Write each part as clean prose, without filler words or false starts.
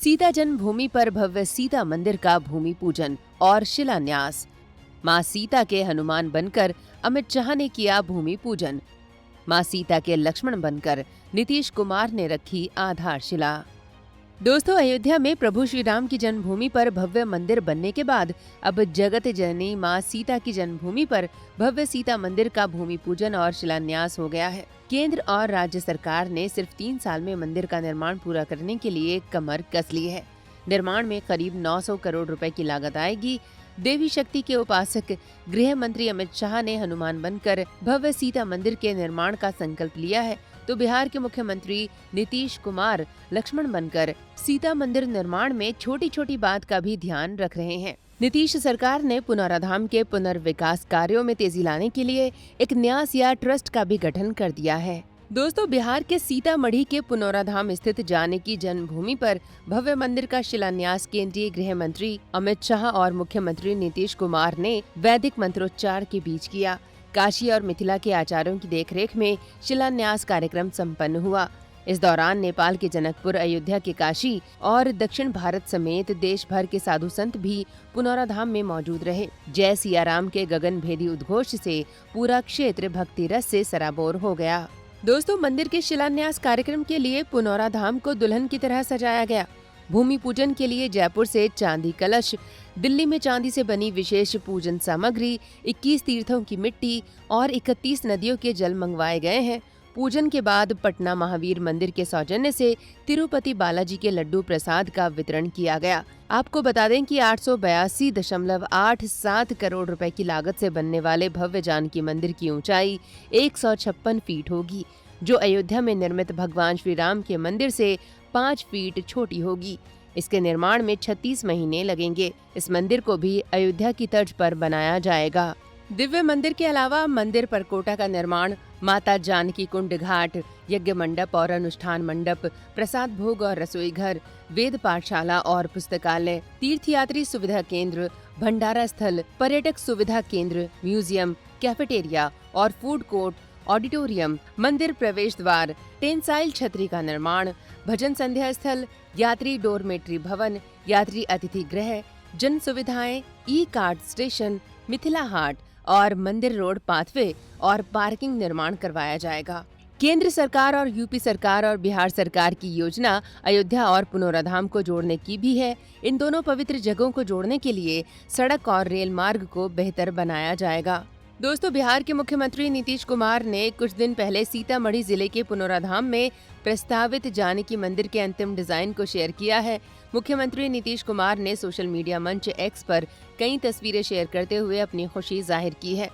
सीता जन्मभूमि पर भव्य सीता मंदिर का भूमि पूजन और शिलान्यास। मां सीता के हनुमान बनकर अमित शाह ने किया भूमि पूजन। मां सीता के लक्ष्मण बनकर नीतीश कुमार ने रखी आधारशिला। दोस्तों, अयोध्या में प्रभु श्री राम की जन्मभूमि पर भव्य मंदिर बनने के बाद अब जगत जननी मां सीता की जन्मभूमि पर भव्य सीता मंदिर का भूमि पूजन और शिलान्यास हो गया है। केंद्र और राज्य सरकार ने सिर्फ 3 साल में मंदिर का निर्माण पूरा करने के लिए कमर कस ली है। निर्माण में करीब 900 करोड़ रुपए की लागत आएगी। देवी शक्ति के उपासक गृह मंत्री अमित शाह ने हनुमान बनकर भव्य सीता मंदिर के निर्माण का संकल्प लिया है, तो बिहार के मुख्यमंत्री नीतीश कुमार लक्ष्मण बनकर सीता मंदिर निर्माण में छोटी छोटी बात का भी ध्यान रख रहे हैं। नीतीश सरकार ने पुनौराधाम के पुनर्विकास कार्यों में तेजी लाने के लिए एक न्यास या ट्रस्ट का भी गठन कर दिया है। दोस्तों, बिहार के सीतामढ़ी के पुनौराधाम स्थित जानकी जन्मभूमि पर भव्य मंदिर का शिलान्यास केंद्रीय गृह मंत्री अमित शाह और मुख्यमंत्री नीतीश कुमार ने वैदिक मंत्रोच्चार के बीच किया। काशी और मिथिला के आचार्यों की देखरेख में शिलान्यास कार्यक्रम संपन्न हुआ। इस दौरान नेपाल के जनकपुर, अयोध्या के काशी और दक्षिण भारत समेत देश भर के साधु संत भी पुनौराधाम में मौजूद रहे। जय सिया राम के गगनभेदी उद्घोष से पूरा क्षेत्र भक्ति रस से सराबोर हो गया। दोस्तों, मंदिर के शिलान्यास कार्यक्रम के लिए पुनौराधाम को दुल्हन की तरह सजाया गया। भूमि पूजन के लिए जयपुर से चांदी कलश, दिल्ली में चांदी से बनी विशेष पूजन सामग्री, 21 तीर्थों की मिट्टी और 31 नदियों के जल मंगवाए गए हैं। पूजन के बाद पटना महावीर मंदिर के सौजन्य से तिरुपति बालाजी के लड्डू प्रसाद का वितरण किया गया। आपको बता दें कि 882.87 करोड़ रुपए की लागत से बनने वाले भव्य जानकी मंदिर की ऊंचाई 156 फीट होगी, जो अयोध्या में निर्मित भगवान श्री राम के मंदिर से 5 फीट छोटी होगी। इसके निर्माण में 36 महीने लगेंगे। इस मंदिर को भी अयोध्या की तर्ज पर बनाया जाएगा। दिव्य मंदिर के अलावा मंदिर परकोटा का निर्माण, माता जानकी कुंड घाट, यज्ञ मंडप और अनुष्ठान मंडप, प्रसाद भोग और रसोई घर, वेद पाठशाला और पुस्तकालय, तीर्थयात्री सुविधा केंद्र, भंडारा स्थल, पर्यटक सुविधा केंद्र, म्यूजियम, कैफेटेरिया और फूड कोर्ट, ऑडिटोरियम, मंदिर प्रवेश द्वार, टेंसाइल छतरी का निर्माण, भजन संध्या स्थल, यात्री डोरमेट्री भवन, यात्री अतिथि गृह, जन सुविधाएं, ई कार्ड स्टेशन, मिथिला हाट और मंदिर रोड पाथवे और पार्किंग निर्माण करवाया जाएगा। केंद्र सरकार और यूपी सरकार और बिहार सरकार की योजना अयोध्या और पुनौराधाम को जोड़ने की भी है। इन दोनों पवित्र जगहों को जोड़ने के लिए सड़क और रेल मार्ग को बेहतर बनाया जाएगा। दोस्तों, बिहार के मुख्यमंत्री नीतीश कुमार ने कुछ दिन पहले सीतामढ़ी जिले के पुनौराधाम में प्रस्तावित जानकी मंदिर के अंतिम डिजाइन को शेयर किया है। मुख्यमंत्री नीतीश कुमार ने सोशल मीडिया मंच एक्स पर कई तस्वीरें शेयर करते हुए अपनी खुशी जाहिर की है।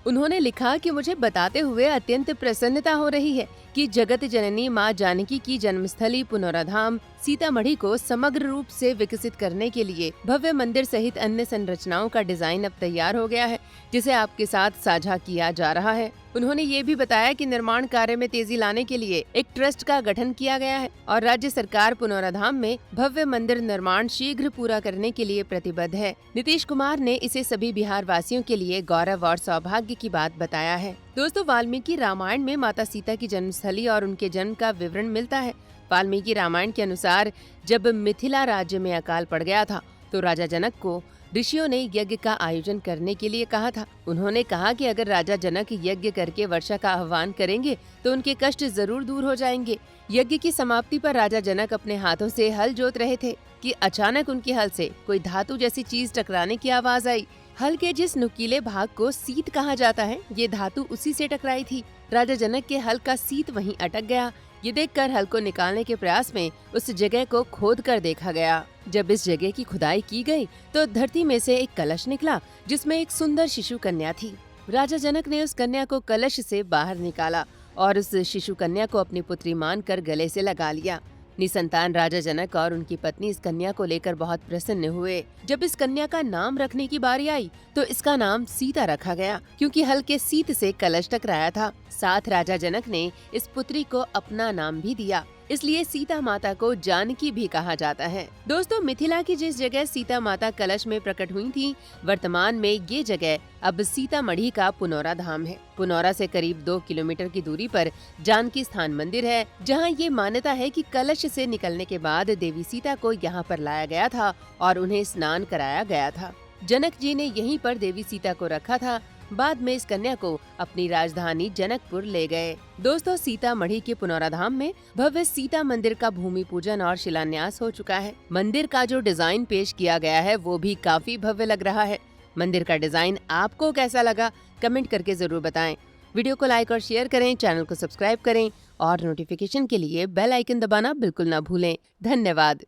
उन्होंने लिखा कि मुझे बताते हुए अत्यंत प्रसन्नता हो रही है कि जगत जननी मां जानकी की जन्मस्थली पुनौराधाम सीतामढ़ी को समग्र रूप से विकसित करने के लिए भव्य मंदिर सहित अन्य संरचनाओं का डिजाइन अब तैयार हो गया है, जिसे आपके साथ साझा किया जा रहा है। उन्होंने ये भी बताया कि निर्माण कार्य में तेजी लाने के लिए एक ट्रस्ट का गठन किया गया है और राज्य सरकार पुनौराधाम में भव्य मंदिर निर्माण शीघ्र पूरा करने के लिए प्रतिबद्ध है। नीतीश कुमार ने इसे सभी बिहार वासियों के लिए गौरव और सौभाग्य की बात बताया है। दोस्तों, वाल्मीकि रामायण में माता सीता की जन्मस्थली और उनके जन्म का विवरण मिलता है। वाल्मीकि रामायण के अनुसार जब मिथिला राज्य में अकाल पड़ गया था तो राजा जनक को ऋषियों ने यज्ञ का आयोजन करने के लिए कहा था। उन्होंने कहा कि अगर राजा जनक यज्ञ करके वर्षा का आह्वान करेंगे तो उनके कष्ट जरूर दूर हो जाएंगे। यज्ञ की समाप्ति पर राजा जनक अपने हाथों से हल जोत रहे थे कि अचानक उनके हल से कोई धातु जैसी चीज टकराने की आवाज आई। हल के जिस नुकीले भाग को सीत कहा जाता है, ये धातु उसी से टकराई थी। राजा जनक के हल का सीत वहीं अटक गया। ये देखकर हल को निकालने के प्रयास में उस जगह को खोद कर देखा गया। जब इस जगह की खुदाई की गई तो धरती में से एक कलश निकला, जिसमें एक सुंदर शिशु कन्या थी। राजा जनक ने उस कन्या को कलश से बाहर निकाला और उस शिशु कन्या को अपनी पुत्री मानकर गले से लगा लिया। निसंतान राजा जनक और उनकी पत्नी इस कन्या को लेकर बहुत प्रसन्न हुए। जब इस कन्या का नाम रखने की बारी आई तो इसका नाम सीता रखा गया, क्योंकि हल के सीत से कलश टकराया था। साथ राजा जनक ने इस पुत्री को अपना नाम भी दिया। इसलिए सीता माता को जानकी भी कहा जाता है। दोस्तों, मिथिला की जिस जगह सीता माता कलश में प्रकट हुई थी, वर्तमान में ये जगह अब सीतामढ़ी का पुनौरा धाम है। पुनौरा से करीब 2 किलोमीटर की दूरी पर जानकी स्थान मंदिर है, जहां ये मान्यता है कि कलश से निकलने के बाद देवी सीता को यहाँ पर लाया गया था और उन्हें स्नान कराया गया था। जनक जी ने यहीं पर देवी सीता को रखा था। बाद में इस कन्या को अपनी राजधानी जनकपुर ले गए। दोस्तों, सीतामढ़ी के पुनौरा धाम में भव्य सीता मंदिर का भूमि पूजन और शिलान्यास हो चुका है। मंदिर का जो डिजाइन पेश किया गया है वो भी काफी भव्य लग रहा है। मंदिर का डिजाइन आपको कैसा लगा, कमेंट करके जरूर बताएं। वीडियो को लाइक और शेयर करें, चैनल को सब्सक्राइब करें और नोटिफिकेशन के लिए बेल आइकन दबाना बिल्कुल ना भूलें। धन्यवाद।